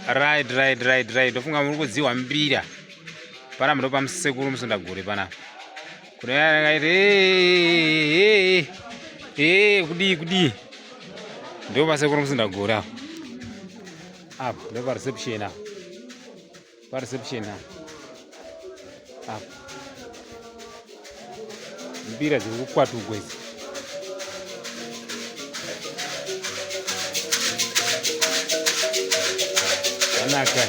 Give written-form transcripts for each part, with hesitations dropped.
Right. Ndofunga muri kudziwa mbira. Pana ndo pamusekuru Musundagore pana. Kudi. Ndo pasekuru Musundagore apo. Apo ndo pa reception apo. Pa reception apo. Apo. Mbira dziri kukwatugwa idzi. Anaka.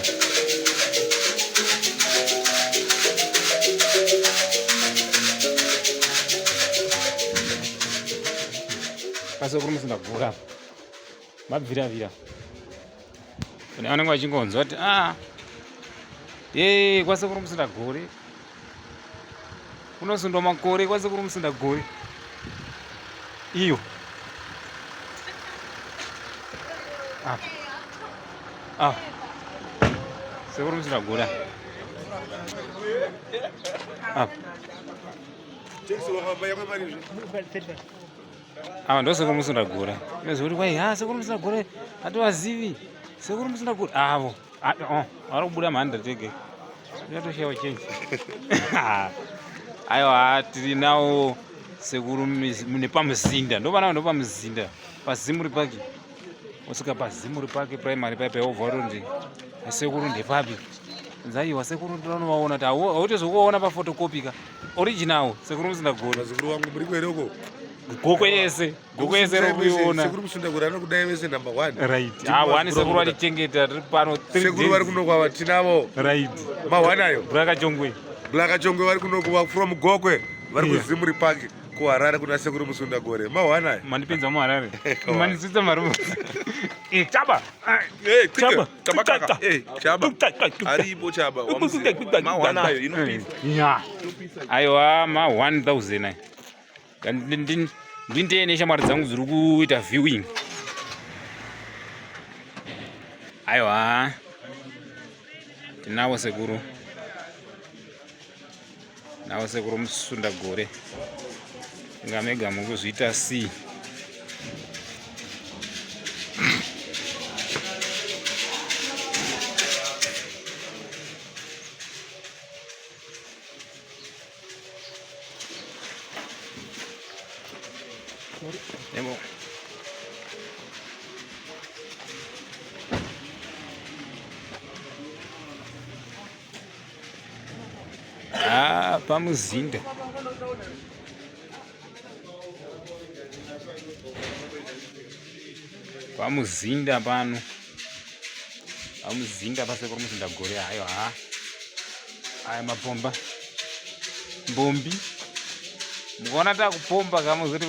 Pasekuru Musundagore apo. Mabvira. Kune vanenge vachingonzwa kuti kwasekuru Musundagore. Kunosundwa makore kwasekuru Musundagore. Iyo. Sekuru Musundagore. Ndo sekuru Musundagore. Nezuri kwai sekuru Musundagore hativazivi. Sekuru Musundagore avo. Vari kubuda mhanda tege. Yatoshawa chenji. Aiwa tiri nawo sekuru nepamuzinda. Ndo pamuzinda. Pazimuri Park. Usika pazimuri Park primary paipa overall. Sekuru ndepapi. Nzaiwa sekuru ndinovaona kuti hautozokuona paphotocopy ka. Original sekuru Musundagore. Sekuru wangu muri kwereko. Goko yese rokuiona. Sekuru Musundagore anokudai vese number 1. Right. Wani sekuru walichengeta tiri pano 3 sekuru vari kuno kwava tinavo. Right. Mahwanayo. Blaka Chongwe vari kuno kuva from Gokwe. Vari kuzimuri Park kuHarare kuna sekuru Musundagore. Mahwanayo. Mandipinza muHarare. Mandisitsa marumu. Chaba. Aribo Chaba. Mahwanayo inopisa. Aiwa ma 1000. Ndindene shamwari dzangu dziri kuita viewing. Aiwa. Tinawo sekuru. Nawo sekuru Musundagore. Ngamega mukuzviita C. Nemo. Pamuzinda. Pamuzinda pano. Pamuzinda pasekuru Musundagore ayo aya mapomba. Mbombi. Mukaona takupomba kamuzoti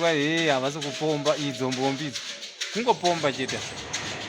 havasi kupomba idzo mbombi idzo. Kungopomba chete.